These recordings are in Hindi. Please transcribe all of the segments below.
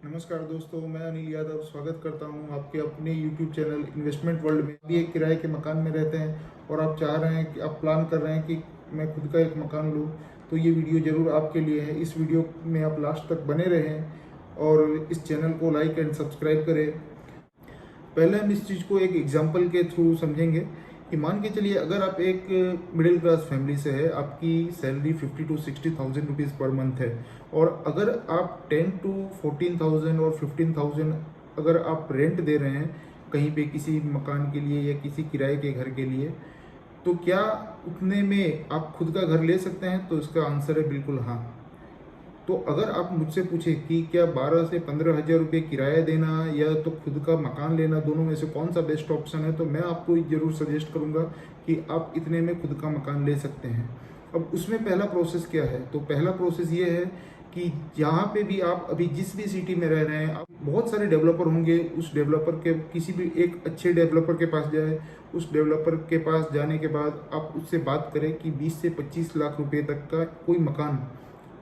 नमस्कार दोस्तों, मैं अनिल यादव स्वागत करता हूं आपके अपने YouTube चैनल इन्वेस्टमेंट वर्ल्ड में। अभी एक किराए के मकान में रहते हैं और आप चाह रहे हैं कि आप प्लान कर रहे हैं कि मैं खुद का एक मकान लूं, तो ये वीडियो ज़रूर आपके लिए है। इस वीडियो में आप लास्ट तक बने रहें और इस चैनल को लाइक एंड सब्सक्राइब करें। पहले हम इस चीज़ को एक एग्जाम्पल के थ्रू समझेंगे कि मान के चलिए अगर आप एक मिडिल क्लास फैमिली से है, आपकी salary 50 to 60,000 rupees per month है और अगर आप 10 to 14,000 और 15,000 अगर आप रेंट दे रहे हैं कहीं पे किसी मकान के लिए या किसी किराए के घर के लिए, तो क्या उतने में आप खुद का घर ले सकते हैं? तो इसका आंसर है बिल्कुल हाँ। तो अगर आप मुझसे पूछे कि क्या 12 से 15 हज़ार रुपये किराया देना या तो खुद का मकान लेना, दोनों में से कौन सा बेस्ट ऑप्शन है, तो मैं आपको ज़रूर सजेस्ट करूंगा कि आप इतने में खुद का मकान ले सकते हैं। अब उसमें पहला प्रोसेस क्या है? तो पहला प्रोसेस ये है कि जहाँ पे भी आप अभी जिस भी सिटी में रह रहे हैं, आप बहुत सारे डेवलपर होंगे, उस डेवलपर के किसी भी एक अच्छे डेवलपर के पास जाए। उस डेवलपर के पास जाने के बाद आप उससे बात करें कि 20 से 25 लाख रुपए तक का कोई मकान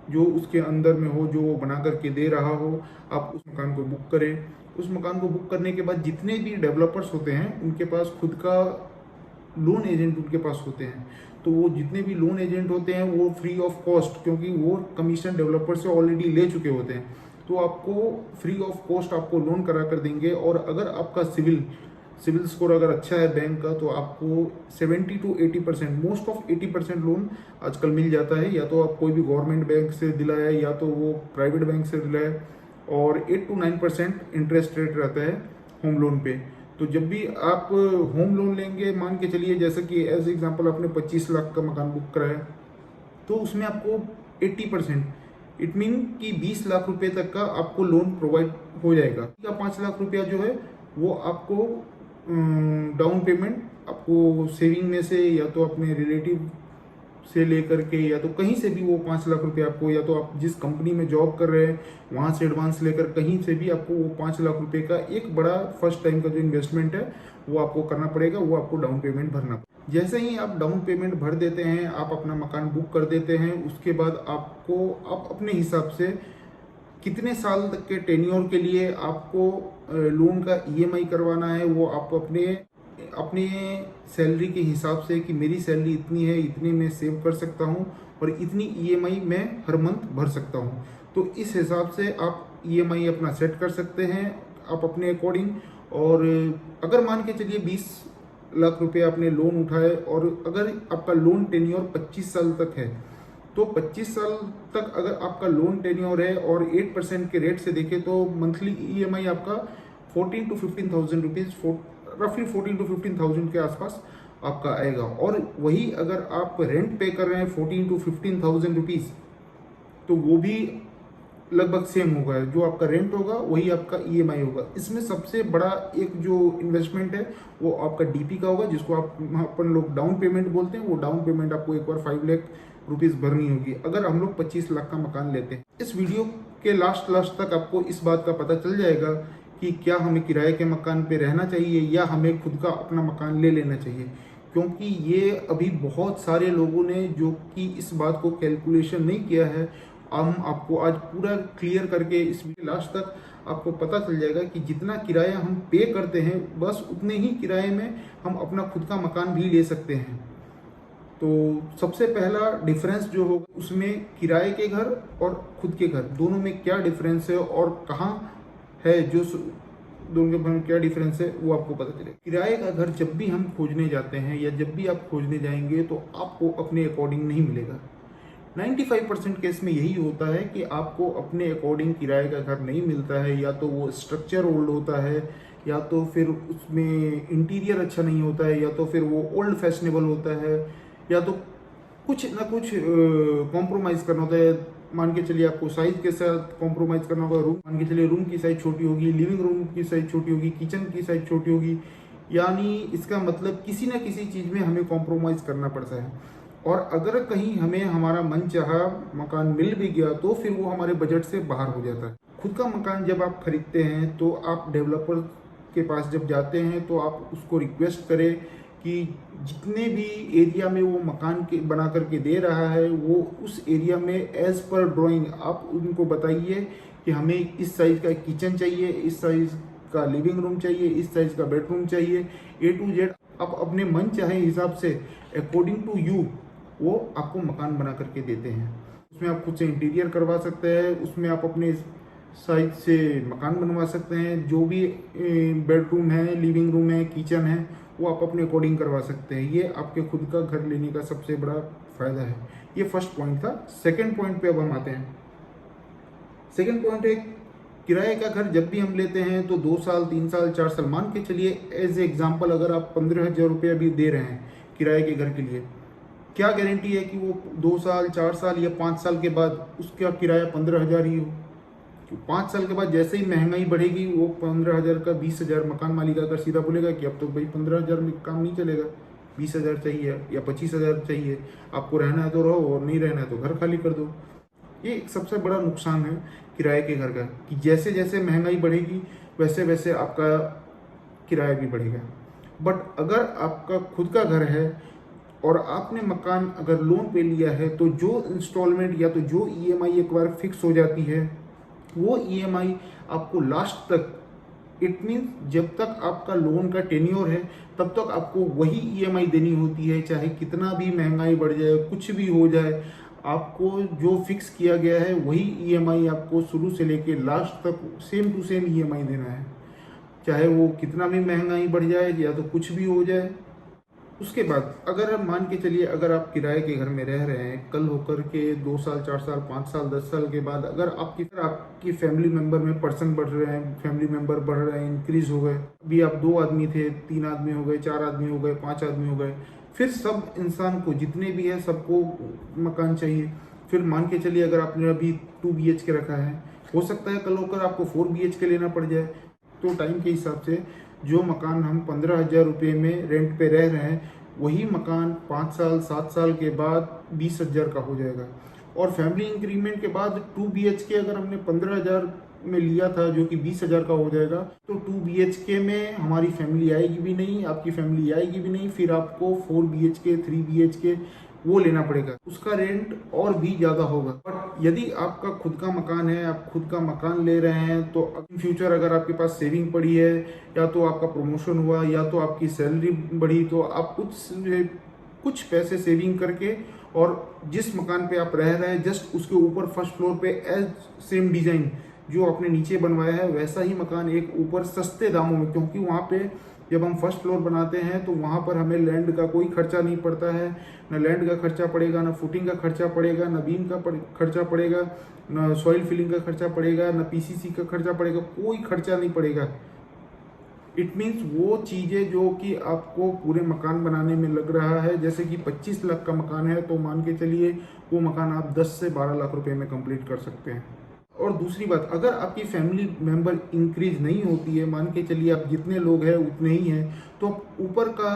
जो उसके अंदर में हो, जो वो बना करके दे रहा हो, आप उस मकान को बुक करें। उस मकान को बुक करने के बाद जितने भी डेवलपर्स होते हैं उनके पास खुद का लोन एजेंट उनके पास होते हैं। तो वो जितने भी लोन एजेंट होते हैं वो फ्री ऑफ कॉस्ट, क्योंकि वो कमीशन डेवलपर से ऑलरेडी ले चुके होते हैं, तो आपको फ्री ऑफ कॉस्ट आपको लोन करा कर देंगे। और अगर आपका सिविल स्कोर अगर अच्छा है बैंक का, तो आपको 70 to 80%, मोस्ट ऑफ 80% लोन आजकल मिल जाता है। या तो आप कोई भी गवर्नमेंट बैंक से दिलाए या तो वो प्राइवेट बैंक से दिलाए, और 8 to 9% इंटरेस्ट रेट रहता है होम लोन पे। तो जब भी आप होम लोन लेंगे, मान के चलिए जैसे कि एज एग्जांपल आपने 25 लाख का मकान बुक कराया, तो उसमें आपको 80%, इट मीन कि 20 लाख रुपए तक का आपको लोन प्रोवाइड हो जाएगा। 5 लाख रुपया जो है वो आपको डाउन पेमेंट आपको सेविंग में से या तो अपने रिलेटिव से लेकर के या तो कहीं से भी वो 5 लाख रुपए आपको, या तो आप जिस कंपनी में जॉब कर रहे हैं वहां से एडवांस लेकर कहीं से भी आपको वो 5 लाख रुपए का एक बड़ा फर्स्ट टाइम का जो इन्वेस्टमेंट है वो आपको करना पड़ेगा। वो आपको डाउन पेमेंट भरना पड़ेगा। जैसे ही आप डाउन पेमेंट भर देते हैं, आप अपना मकान बुक कर देते हैं, उसके बाद आपको आप अपने हिसाब से कितने साल तक के टेन्योर के लिए आपको लोन का ईएमआई करवाना है, वो आप अपने अपने सैलरी के हिसाब से कि मेरी सैलरी इतनी है, इतनी मैं सेव कर सकता हूँ और इतनी ईएमआई मैं हर मंथ भर सकता हूँ, तो इस हिसाब से आप ईएमआई अपना सेट कर सकते हैं आप अपने अकॉर्डिंग। और अगर मान के चलिए 20 लाख रुपए आपने लोन उठाए और अगर आपका लोन टेन्योर 25 साल तक है, तो 25 साल तक अगर आपका लोन टेन्योर है और 8% के रेट से देखें तो मंथली ईएमआई आपका 14 to 15,000 रुपीज़, रफली 14 to 15,000 के आसपास आपका आएगा। और वही अगर आप रेंट पे कर रहे हैं 14 to 15,000 रुपीज़, तो वो भी लगभग सेम होगा। जो आपका रेंट होगा वही आपका ईएमआई होगा। इसमें सबसे बड़ा एक जो इन्वेस्टमेंट है वो आपका डीपी का होगा, जिसको आप अपन लोग डाउन पेमेंट बोलते हैं। वो डाउन पेमेंट आपको एक बार 5 लाख रुपीज़ भरनी होगी अगर हम लोग 25 लाख का मकान लेते हैं। इस वीडियो के लास्ट तक आपको इस बात का पता चल जाएगा कि क्या हमें किराए के मकान पे रहना चाहिए या हमें खुद का अपना मकान ले लेना चाहिए। क्योंकि ये अभी बहुत सारे लोगों ने जो कि इस बात को कैलकुलेशन नहीं किया है, हम आपको आज पूरा क्लियर करके इस वीडियो लास्ट तक आपको पता चल जाएगा कि जितना किराया हम पे करते हैं बस उतने ही किराए में हम अपना खुद का मकान भी ले सकते हैं। तो सबसे पहला डिफरेंस जो होगा उसमें किराए के घर और खुद के घर दोनों में क्या डिफरेंस है और कहाँ है, जो दोनों के में क्या डिफरेंस है वो आपको पता चलेगा। किराए का घर जब भी हम खोजने जाते हैं या जब भी आप खोजने जाएंगे तो आपको अपने अकॉर्डिंग नहीं मिलेगा। 95% केस में यही होता है कि आपको अपने अकॉर्डिंग किराए का घर नहीं मिलता है। या तो वो स्ट्रक्चर ओल्ड होता है, या तो फिर उसमें इंटीरियर अच्छा नहीं होता है, या तो फिर वो ओल्ड फैशनेबल होता है, या तो कुछ ना कुछ कॉम्प्रोमाइज़ करना होता है। मान के चलिए आपको साइज के साथ कॉम्प्रोमाइज़ करना होगा। रूम मान के चलिए रूम की साइज छोटी होगी, लिविंग रूम की साइज छोटी होगी, किचन की साइज छोटी होगी, यानी इसका मतलब किसी ना किसी चीज़ में हमें कॉम्प्रोमाइज़ करना पड़ता है। और अगर कहीं हमें हमारा मनचाहा मकान मिल भी गया तो फिर वो हमारे बजट से बाहर हो जाता है। खुद का मकान जब आप खरीदते हैं तो आप डेवलपर के पास जब जाते हैं तो आप उसको रिक्वेस्ट करें कि जितने भी एरिया में वो मकान के बना करके दे रहा है वो उस एरिया में एज पर ड्राइंग आप उनको बताइए कि हमें इस साइज़ का किचन चाहिए, इस साइज़ का लिविंग रूम चाहिए, इस साइज़ का बेडरूम चाहिए, A to Z आप अपने मन चाहे हिसाब से अकॉर्डिंग टू यू वो आपको मकान बना करके देते हैं। उसमें आप खुद से इंटीरियर करवा सकते हैं, उसमें आप अपने साइज से मकान बनवा सकते हैं। जो भी बेडरूम है, लिविंग रूम है, किचन है, वो आप अपने अकॉर्डिंग करवा सकते हैं। ये आपके खुद का घर लेने का सबसे बड़ा फ़ायदा है। ये फर्स्ट पॉइंट था। सेकंड पॉइंट पे अब हम आते हैं। सेकंड पॉइंट है किराए का घर जब भी हम लेते हैं तो 2 साल, 3 साल, 4 साल, मान के चलिए एज एग्जाम्पल अगर आप 15,000 रुपये अभी दे रहे हैं किराए के घर के लिए, क्या गारंटी है कि वो 2 साल, 4 साल या 5 साल के बाद उसका किराया 15,000 ही हो? 5 साल के बाद जैसे ही महंगाई बढ़ेगी वो 15,000 का 20,000 मकान मालिक अगर सीधा बोलेगा कि अब तो भाई 15,000 में काम नहीं चलेगा, 20,000 चाहिए या 25,000 चाहिए, आपको रहना है तो रहो और नहीं रहना है तो घर खाली कर दो। ये एक सबसे बड़ा नुकसान है किराए के घर का कि जैसे जैसे महंगाई बढ़ेगी वैसे वैसे आपका किराया भी बढ़ेगा। बट अगर आपका खुद का घर है और आपने मकान अगर लोन पे लिया है तो जो इंस्टॉलमेंट या तो जो ईएमआई एक बार फिक्स हो जाती है वो ईएमआई आपको लास्ट तक, इट मीन्स जब तक आपका लोन का टेन्योर है तब तक आपको वही ईएमआई देनी होती है, चाहे कितना भी महंगाई बढ़ जाए, कुछ भी हो जाए, आपको जो फिक्स किया गया है वही ईएमआई आपको शुरू से लेके लास्ट तक सेम टू सेम ईएमआई देना है, चाहे वो कितना भी महंगाई बढ़ जाए या तो कुछ भी हो जाए। उसके बाद अगर मान के चलिए अगर आप किराए के घर में रह रहे हैं, कल होकर के 2 साल, 4 साल, 5 साल, 10 साल के बाद अगर आपकी फैमिली मेंबर में पर्सन बढ़ रहे हैं, फैमिली मेंबर बढ़ रहे हैं, इंक्रीज हो गए, अभी आप 2 आदमी थे, 3 आदमी हो गए, 4 आदमी हो गए, 5 आदमी हो गए, फिर सब इंसान को जितने भी है सबको मकान चाहिए। फिर मान के चलिए अगर आपने अभी 2 BHK रखा है, हो सकता है कल होकर आपको 4 BHK लेना पड़ जाए। तो टाइम के हिसाब से जो मकान हम 15,000 रुपये में रेंट पे रह रहे हैं वही मकान 5 साल, 7 साल के बाद 20,000 का हो जाएगा। और फैमिली इंक्रीमेंट के बाद 2 BHK अगर हमने 15,000 में लिया था जो कि 20,000 का हो जाएगा, तो 2 BHK में हमारी फैमिली आएगी भी नहीं, आपकी फैमिली आएगी भी नहीं, फिर आपको 4 BHK, 3 BHK वो लेना पड़ेगा, उसका रेंट और भी ज़्यादा होगा। बट यदि आपका खुद का मकान है, आप खुद का मकान ले रहे हैं तो इन फ्यूचर अगर आपके पास सेविंग पड़ी है या तो आपका प्रमोशन हुआ या तो आपकी सैलरी बढ़ी तो आप कुछ पैसे सेविंग करके और जिस मकान पे आप रह रहे हैं जस्ट उसके ऊपर फर्स्ट फ्लोर पे एज सेम डिज़ाइन जो आपने नीचे बनवाया है वैसा ही मकान एक ऊपर सस्ते दामों में, क्योंकि वहाँ पे जब हम फर्स्ट फ्लोर बनाते हैं तो वहाँ पर हमें लैंड का कोई खर्चा नहीं पड़ता है, ना लैंड का खर्चा पड़ेगा, ना फुटिंग का खर्चा पड़ेगा, ना बीम का खर्चा पड़ेगा, ना सॉइल फिलिंग का खर्चा पड़ेगा, ना पीसीसी का खर्चा पड़ेगा, कोई खर्चा नहीं पड़ेगा। इट मीन्स वो चीज़ें जो कि आपको पूरे मकान बनाने में लग रहा है, जैसे कि 25 लाख का मकान है तो मान के चलिए वो मकान आप 10 से 12 लाख रुपए में कंप्लीट कर सकते हैं। और दूसरी बात, अगर आपकी फैमिली मेंबर इंक्रीज नहीं होती है, मान के चलिए आप जितने लोग हैं उतने ही हैं, तो आप ऊपर का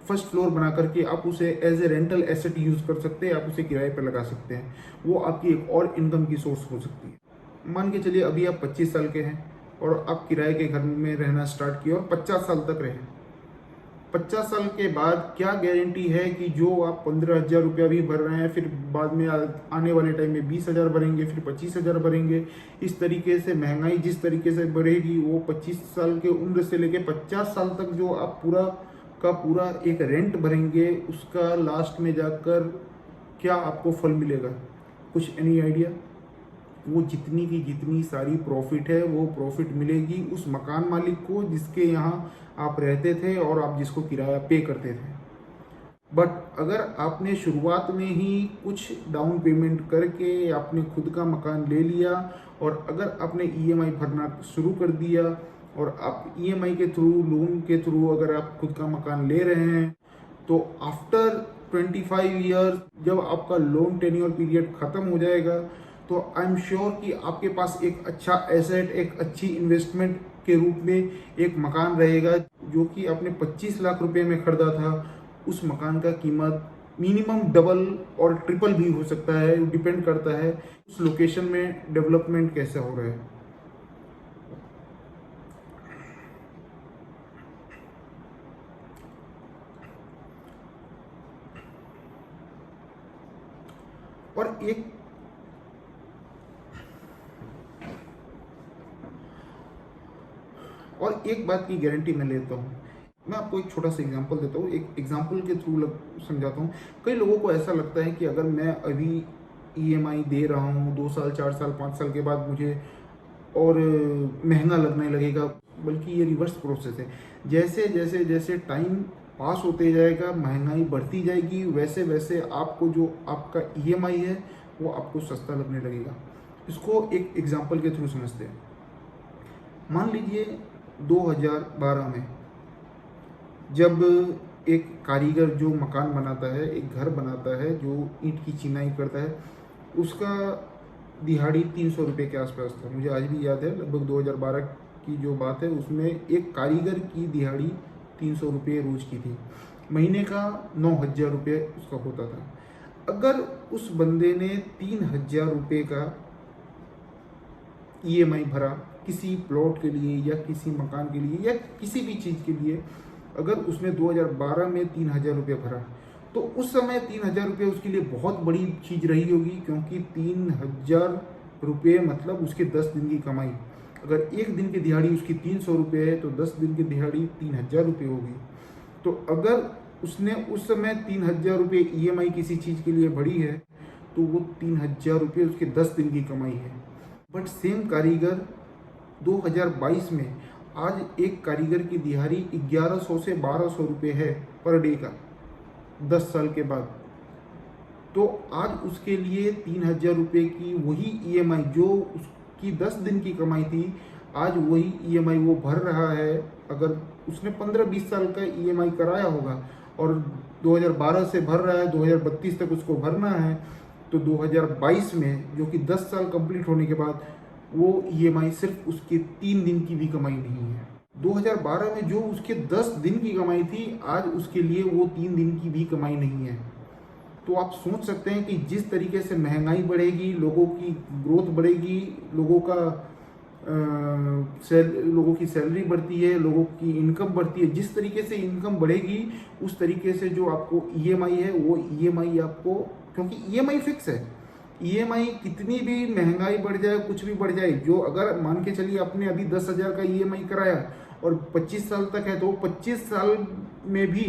फर्स्ट फ्लोर बना करके आप उसे as a rental asset use कर सकते हैं, आप उसे किराए पर लगा सकते हैं, वो आपकी एक और इनकम की सोर्स हो सकती है। मान के चलिए अभी आप 25 साल के हैं और आप किराए के घर में रहना स्टार्ट किए और 50 साल तक रहे। 50 साल के बाद क्या गारंटी है कि जो आप 15,000 रुपया भी भर रहे हैं फिर बाद में आने वाले टाइम में 20,000 भरेंगे, फिर 25,000 भरेंगे। इस तरीके से महंगाई जिस तरीके से बढ़ेगी वो 25 साल के उम्र से लेके 50 साल तक जो आप पूरा का पूरा एक रेंट भरेंगे उसका लास्ट में जाकर क्या आपको फल मिलेगा, कुछ एनी आइडिया? वो जितनी की जितनी सारी प्रॉफिट है वो प्रॉफिट मिलेगी उस मकान मालिक को जिसके यहाँ आप रहते थे और आप जिसको किराया पे करते थे। बट अगर आपने शुरुआत में ही कुछ डाउन पेमेंट करके आपने खुद का मकान ले लिया और अगर आपने ईएमआई भरना शुरू कर दिया और आप ईएमआई के थ्रू, लोन के थ्रू अगर आप खुद का मकान ले रहे हैं तो आफ्टर 25 ईयर्स जब आपका लोन टेन्योर पीरियड ख़त्म हो जाएगा तो आई एम श्योर कि आपके पास एक अच्छा एसेट, एक अच्छी इन्वेस्टमेंट के रूप में एक मकान रहेगा जो कि आपने 25 लाख रुपए में खरीदा था। उस मकान का कीमत मिनिमम डबल और ट्रिपल भी हो सकता है, डिपेंड करता है उस लोकेशन में डेवलपमेंट कैसा हो रहा है। और और एक बात की गारंटी मैं लेता हूँ, मैं आपको एक छोटा सा एग्जांपल देता हूँ, एक एग्जांपल के थ्रू समझाता हूँ। कई लोगों को ऐसा लगता है कि अगर मैं अभी ईएमआई दे रहा हूँ 2 साल 4 साल 5 साल के बाद मुझे और महंगा लगने लगेगा, बल्कि ये रिवर्स प्रोसेस है। जैसे जैसे जैसे टाइम पास होते जाएगा, महंगाई बढ़ती जाएगी, वैसे वैसे आपको जो आपका ईएमआई है वो आपको सस्ता लगने लगेगा। इसको एक एग्जांपल के थ्रू समझते हैं। मान लीजिए 2012 में जब एक कारीगर जो मकान बनाता है, एक घर बनाता है, जो ईंट की चिनाई करता है, उसका दिहाड़ी 300 रुपये के आसपास था। मुझे आज भी याद है, लगभग 2012 की जो बात है, उसमें एक कारीगर की दिहाड़ी 300 रुपये रोज़ की थी। महीने का 9,000 रुपये उसका होता था। अगर उस बंदे ने 3,000 रुपये का ईएमआई भरा किसी प्लॉट के लिए या किसी मकान के लिए या किसी भी चीज़ के लिए, अगर उसने 2012 में 3,000 रुपये भरा, तो उस समय 3,000 रुपये उसके लिए बहुत बड़ी चीज़ रही होगी, क्योंकि 3,000 रुपये मतलब उसके 10 दिन की कमाई। अगर एक दिन की दिहाड़ी उसकी 300 रुपये है तो 10 दिन की दिहाड़ी 3,000 रुपये होगी। तो अगर उसने उस समय 3,000 रुपये ईएमआई किसी चीज़ के लिए भरी है, तो वो 3,000 रुपये उसके 10 दिन की कमाई है। बट सेम कारीगर 2022 में आज एक कारीगर की दिहाड़ी 1100 से 1200 रुपये है पर डे का, 10 साल के बाद। तो आज उसके लिए 3,000 रुपये की वही ईएमआई जो उसकी 10 दिन की कमाई थी, आज वही ईएमआई वो भर रहा है। अगर उसने 15-20 साल का ईएमआई कराया होगा और 2012 से भर रहा है, 2032 तक उसको भरना है, तो 2022 में जो कि 10 साल कंप्लीट होने के बाद वो ईएमआई सिर्फ उसके 3 दिन की भी कमाई नहीं है। 2012 में जो उसके 10 दिन की कमाई थी, आज उसके लिए वो 3 दिन की भी कमाई नहीं है। तो आप सोच सकते हैं कि जिस तरीके से महंगाई बढ़ेगी, लोगों की ग्रोथ बढ़ेगी, लोगों की सैलरी बढ़ती है, लोगों की इनकम बढ़ती है, जिस तरीके से इनकम बढ़ेगी उस तरीके से जो आपको ईएमआई है वो ईएमआई आपको, क्योंकि ईएमआई फिक्स है, ईएमआई कितनी भी महंगाई बढ़ जाए, कुछ भी बढ़ जाए, जो अगर मान के चलिए आपने अभी 10,000 का ईएमआई कराया और 25 साल तक है, तो 25 साल में भी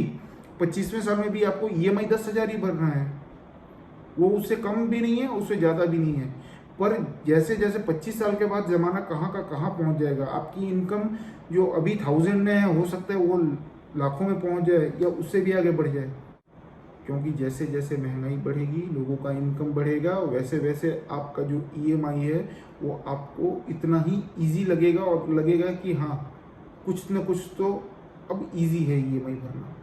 25वें साल में भी आपको ईएमआई 10,000 ही भरना है। वो उससे कम भी नहीं है, उससे ज़्यादा भी नहीं है। पर जैसे जैसे 25 साल के बाद ज़माना कहाँ का कहाँ पहुँच जाएगा, आपकी इनकम जो अभी 1000 में है, हो सकता है वो लाखों में पहुँच जाए या उससे भी आगे बढ़ जाए। क्योंकि जैसे जैसे महंगाई बढ़ेगी, लोगों का इनकम बढ़ेगा, वैसे वैसे आपका जो ईएमआई है वो आपको इतना ही ईजी लगेगा और लगेगा कि हाँ, कुछ न कुछ तो अब ईजी है ईएमआई भरना।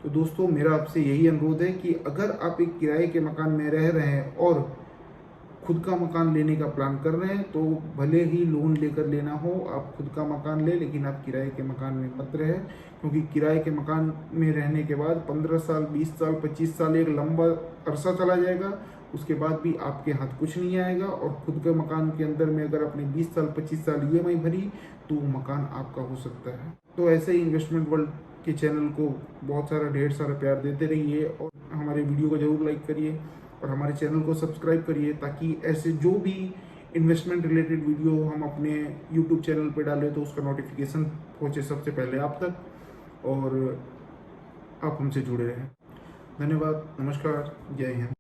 तो दोस्तों, मेरा आपसे यही अनुरोध है कि अगर आप एक किराए के मकान में रह रहे हैं और खुद का मकान लेने का प्लान कर रहे हैं, तो भले ही लोन लेकर लेना हो, आप खुद का मकान ले, लेकिन आप किराए के मकान में मत रहे। क्योंकि किराए के मकान में रहने के बाद 15 साल 20 साल 25 साल एक लंबा अरसा चला जाएगा, उसके बाद भी आपके हाथ कुछ नहीं आएगा। और खुद के मकान के अंदर में अगर आपने 20 साल 25 साल ईएमआई भरी, तो वो मकान आपका हो सकता है। तो ऐसे ही इन्वेस्टमेंट वर्ल्ड के चैनल को बहुत सारा ढेर सारा प्यार देते रहिए और हमारे वीडियो को ज़रूर लाइक करिए और हमारे चैनल को सब्सक्राइब करिए, ताकि ऐसे जो भी इन्वेस्टमेंट रिलेटेड वीडियो हम अपने यूट्यूब चैनल पर डालें तो उसका नोटिफिकेशन पहुँचे सबसे पहले आप तक और आप हमसे जुड़े रहें। धन्यवाद, नमस्कार, जय हिंद।